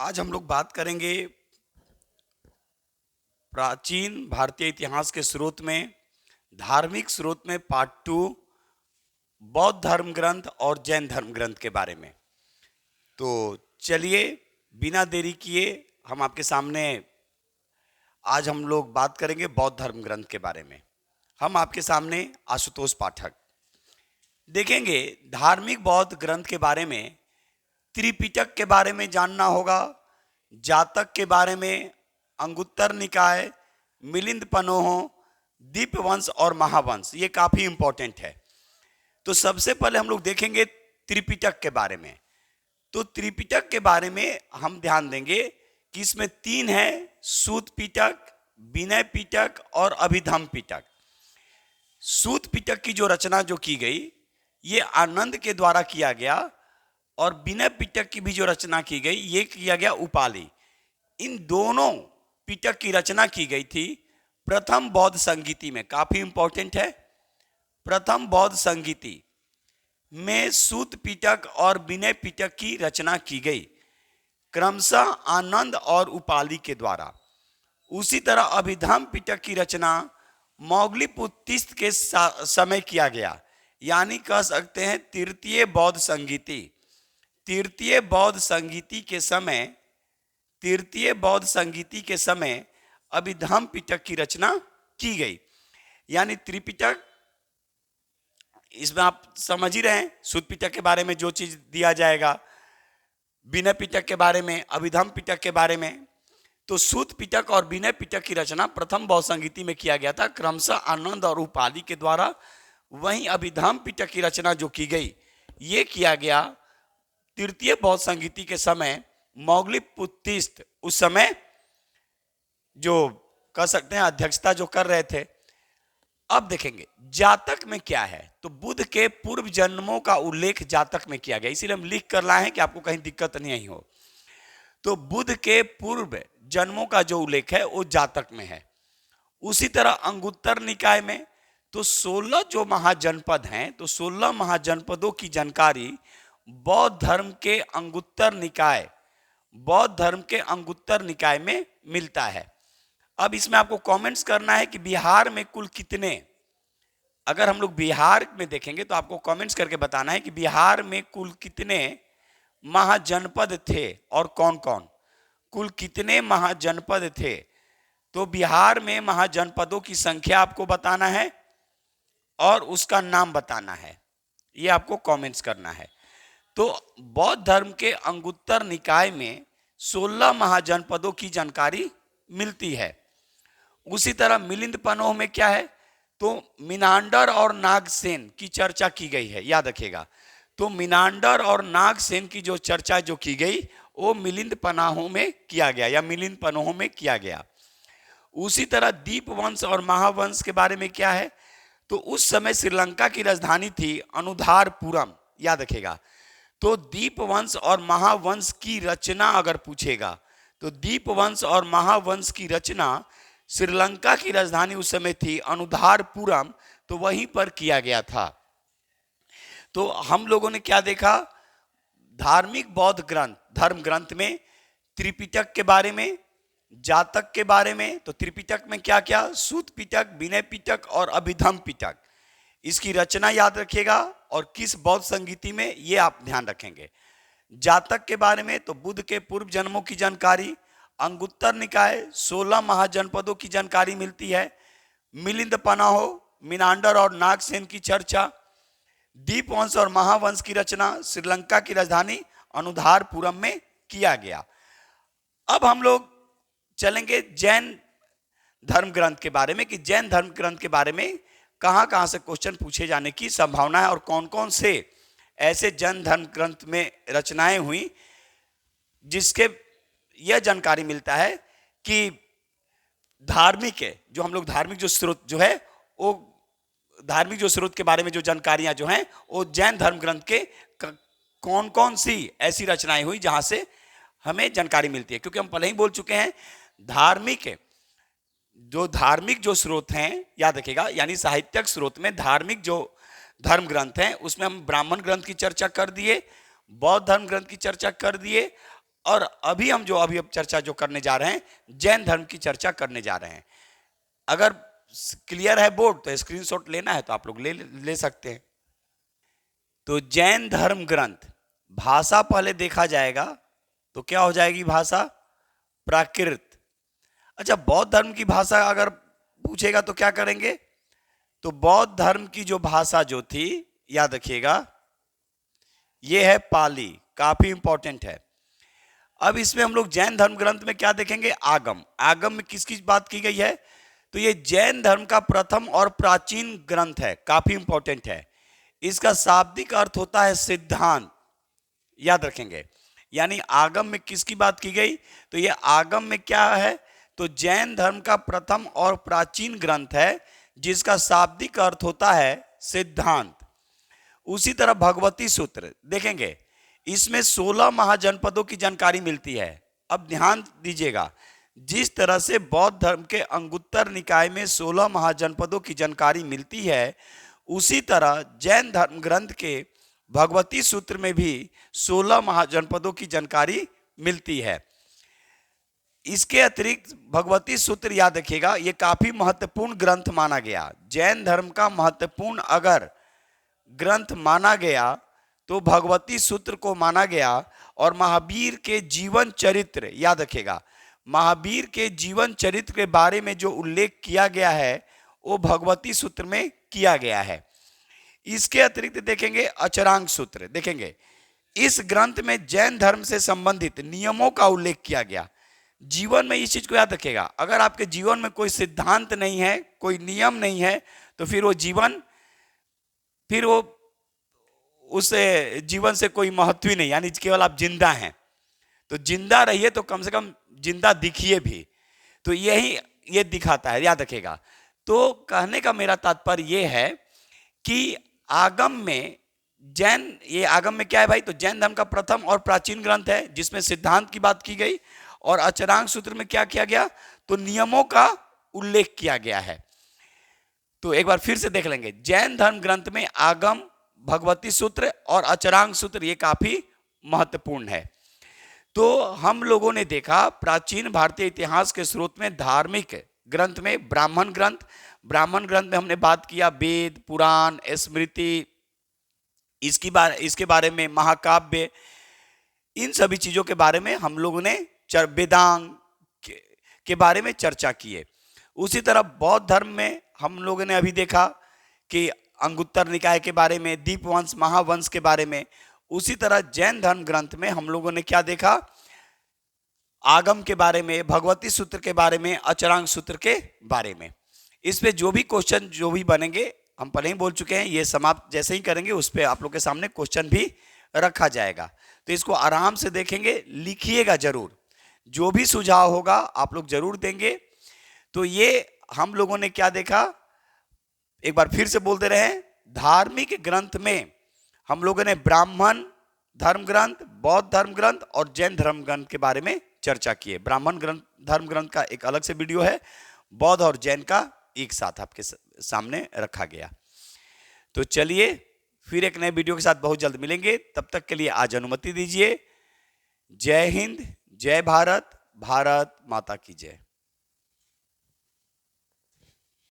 आज हम लोग बात करेंगे प्राचीन भारतीय इतिहास के स्रोत में, धार्मिक स्रोत में पार्ट टू, बौद्ध धर्म ग्रंथ और जैन धर्म ग्रंथ के बारे में। तो चलिए बिना देरी किए हम आपके सामने आज हम लोग बात करेंगे बौद्ध धर्म ग्रंथ के बारे में। हम आपके सामने आशुतोष पाठक देखेंगे धार्मिक बौद्ध ग्रंथ के बारे में। त्रिपिटक के बारे में जानना होगा, जातक के बारे में, अंगुत्तर निकाय, मिलिंद पनोह, दीपवंश और महावंश, ये काफी इंपॉर्टेंट है। तो सबसे पहले हम लोग देखेंगे त्रिपिटक के बारे में। तो त्रिपिटक के बारे में हम ध्यान देंगे कि इसमें तीन है: सूत पिटक, विनय पिटक और अभिधम पिटक। सूत पिटक की जो रचना जो की गई ये आनंद के द्वारा किया गया, और विनय पिटक की भी जो रचना की गई ये किया गया उपाली। इन दोनों पिटक की रचना की गई थी प्रथम बौद्ध संगीति में। काफी इंपॉर्टेंट है। प्रथम बौद्ध संगीति में सूत पिटक और विनय पिटक की रचना की गई, क्रमशः आनंद और उपाली के द्वारा। उसी तरह अभिधम पिटक की रचना मौग्लिपुत्तिस्त के समय किया गया, यानी कह सकते हैं तृतीय बौद्ध संगीति। तृतीय बौद्ध संगीति के समय अभिधम पिटक की रचना की गई। यानी त्रिपिटक, इसमें आप समझ ही रहे हैं, सूत पिटक के बारे में जो चीज दिया जाएगा, विनय पिटक के बारे में, अभिधम पिटक के बारे में। तो सूत पिटक और विनय पिटक की रचना प्रथम बौद्ध संगीति में किया गया था, क्रमशः आनंद और उपाली के द्वारा। वहीं अभिधम पिटक की रचना जो की गई ये किया गया तृतीय बौद्ध संगीति के समय मौग्लिपुत्तिस्त, उस समय जो कह सकते हैं अध्यक्षता जो कर रहे थे। अब देखेंगे जातक में क्या है। तो बुद्ध के पूर्व जन्मों का उल्लेख जातक में किया गया, इसीलिए हम लिख कर लाए हैं कि आपको कहीं दिक्कत नहीं हो। तो बुद्ध के पूर्व जन्मों का जो उल्लेख है वो जातक में है। उसी तरह अंगुत्तर निकाय में तो 16 जो महाजनपद हैं, तो 16 महाजनपदों की जानकारी बौद्ध धर्म के अंगुत्तर निकाय में मिलता है। अब इसमें आपको कमेंट्स करना है कि बिहार में कुल कितने, अगर हम लोग बिहार में देखेंगे तो आपको कमेंट्स करके बताना है कि बिहार में कुल कितने महाजनपद थे और कौन कौन, कुल कितने महाजनपद थे। तो बिहार में महाजनपदों की संख्या आपको बताना है और उसका नाम बताना है, ये आपको कमेंट्स करना है। तो बौद्ध धर्म के अंगुत्तर निकाय में 16 महाजनपदों की जानकारी मिलती है। उसी तरह मिलिंद पनोह में क्या है, तो मिनांडर और नागसेन की चर्चा की गई है, याद रखिएगा। तो मिनांडर और नागसेन की जो चर्चा जो की गई वो मिलिंद पनाहों में किया गया या मिलिंद पनोह में किया गया। उसी तरह दीपवंश और महावंश के बारे में क्या है, तो उस समय श्रीलंका की राजधानी थी अनुधारपुरम, याद रखेगा। तो दीपवंश और महावंश की रचना अगर पूछेगा तो दीपवंश और महावंश की रचना श्रीलंका की राजधानी उस समय थी अनुधारपुरम, तो वहीं पर किया गया था। तो हम लोगों ने क्या देखा, धार्मिक बौद्ध ग्रंथ धर्म ग्रंथ में त्रिपिटक के बारे में, जातक के बारे में। तो त्रिपिटक में क्या क्या, सूत पिटक, विनय पिटक और अभिधम पिटक, इसकी रचना याद रखिएगा और किस बौद्ध संगीति में, ये आप ध्यान रखेंगे। जातक के बारे में तो बुद्ध के पूर्व जन्मों की जानकारी, अंगुत्तर निकाय 16 महाजनपदों की जानकारी मिलती है, मिलिंद पनाह, मिनांडर और नागसेन की चर्चा, दीपवंश और महावंश की रचना श्रीलंका की राजधानी अनुधारपुरम में किया गया। अब हम लोग चलेंगे जैन धर्म ग्रंथ के बारे में कि जैन धर्म ग्रंथ के बारे में कहां कहां से क्वेश्चन पूछे जाने की संभावना है और कौन कौन से ऐसे जैन धर्म ग्रंथ में रचनाएं हुई जिसके यह जानकारी मिलता है कि धार्मिक है, जो हम लोग धार्मिक जो स्रोत जो है वो धार्मिक जो स्रोत के बारे में जो जानकारियां जो हैं वो जैन धर्म ग्रंथ के कौन कौन सी ऐसी रचनाएं हुई जहां से हमें जानकारी मिलती है। क्योंकि हम पहले ही बोल चुके हैं धार्मिक जो स्रोत हैं, याद रखिएगा, यानी साहित्यिक स्रोत में धार्मिक जो धर्म ग्रंथ हैं उसमें हम ब्राह्मण ग्रंथ की चर्चा कर दिए, बौद्ध धर्म ग्रंथ की चर्चा कर दिए, और अभी हम अब चर्चा जो करने जा रहे हैं, जैन धर्म की चर्चा करने जा रहे हैं। अगर क्लियर है बोर्ड तो स्क्रीनशॉट लेना है तो आप लोग ले सकते हैं। तो जैन धर्म ग्रंथ, भाषा पहले देखा जाएगा तो क्या हो जाएगी भाषा? प्राकृत। अच्छा, बौद्ध धर्म की भाषा अगर पूछेगा तो क्या करेंगे? तो बौद्ध धर्म की जो भाषा जो थी, याद रखिएगा, ये है पाली, काफी इंपॉर्टेंट है। अब इसमें हम लोग जैन धर्म ग्रंथ में क्या देखेंगे? आगम। आगम में किसकी बात की गई है? तो ये जैन धर्म का प्रथम और प्राचीन ग्रंथ है, काफी इंपॉर्टेंट है। इसका शाब्दिक अर्थ होता है सिद्धांत, याद रखेंगे। यानी आगम में किसकी बात की गई? तो ये आगम में क्या है? तो जैन धर्म का प्रथम और प्राचीन ग्रंथ है जिसका शाब्दिक अर्थ होता है सिद्धांत। उसी तरह भगवती सूत्र देखेंगे, इसमें 16 महाजनपदों की जानकारी मिलती है। अब ध्यान दीजिएगा, जिस तरह से बौद्ध धर्म के अंगुत्तर निकाय में 16 महाजनपदों की जानकारी मिलती है, उसी तरह जैन धर्म ग्रंथ के भगवती सूत्र में भी 16 महाजनपदों की जानकारी मिलती है। इसके अतिरिक्त भगवती सूत्र, याद रखिएगा, ये काफी महत्वपूर्ण ग्रंथ माना गया। जैन धर्म का महत्वपूर्ण अगर ग्रंथ माना गया तो भगवती सूत्र को माना गया। और महावीर के जीवन चरित्र, याद रखिएगा, महावीर के जीवन चरित्र के बारे में जो उल्लेख किया गया है वो भगवती सूत्र में किया गया है। इसके अतिरिक्त देखेंगे अचरांग सूत्र, देखेंगे इस ग्रंथ में जैन धर्म से संबंधित नियमों का उल्लेख किया गया। जीवन में इस चीज को याद रखिएगा, अगर आपके जीवन में कोई सिद्धांत नहीं है, कोई नियम नहीं है, तो फिर वो उस जीवन से कोई महत्व ही नहीं, यानी केवल आप जिंदा हैं। तो जिंदा रहिए तो कम से कम जिंदा दिखिए भी, तो यही ये दिखाता है, याद रखिएगा। तो कहने का मेरा तात्पर्य ये है कि आगम में ये आगम में क्या है भाई? तो जैन धर्म का प्रथम और प्राचीन ग्रंथ है जिसमें सिद्धांत की बात की गई। और अचरांग सूत्र में क्या किया गया? तो नियमों का उल्लेख किया गया है। तो एक बार फिर से देख लेंगे, जैन धर्म ग्रंथ में आगम, भगवती सूत्र और अचरांग सूत्र ये काफी महत्वपूर्ण है। तो हम लोगों ने देखा प्राचीन भारतीय इतिहास के स्रोत में धार्मिक ग्रंथ में ब्राह्मण ग्रंथ में हमने बात किया वेद, पुराण, स्मृति, इसके बारे में महाकाव्य, इन सभी चीजों के बारे में हम लोगों ने वेदांग के बारे में चर्चा की है। उसी तरह बौद्ध धर्म में हम लोगों ने अभी देखा कि अंगुत्तर निकाय के बारे में, दीपवंश, महावंश के बारे में। उसी तरह जैन धर्म ग्रंथ में हम लोगों ने क्या देखा? आगम के बारे में, भगवती सूत्र के बारे में, अचरांग सूत्र के बारे में। इस पे जो भी क्वेश्चन जो भी बनेंगे, हम पहले ही बोल चुके हैं, ये समाप्त जैसे ही करेंगे उस पे आप लोग के सामने क्वेश्चन भी रखा जाएगा। तो इसको आराम से देखेंगे, लिखिएगा जरूर, जो भी सुझाव होगा आप लोग जरूर देंगे। तो ये हम लोगों ने क्या देखा, एक बार फिर से बोलते रहे, धार्मिक ग्रंथ में हम लोगों ने ब्राह्मण धर्म ग्रंथ, बौद्ध धर्म ग्रंथ और जैन धर्म ग्रंथ के बारे में चर्चा की है। ब्राह्मण धर्म ग्रंथ का एक अलग से वीडियो है, बौद्ध और जैन का एक साथ आपके सामने रखा गया। तो चलिए फिर एक नए वीडियो के साथ बहुत जल्द मिलेंगे, तब तक के लिए आज अनुमति दीजिए। जय हिंद, जय भारत, भारत माता की जय।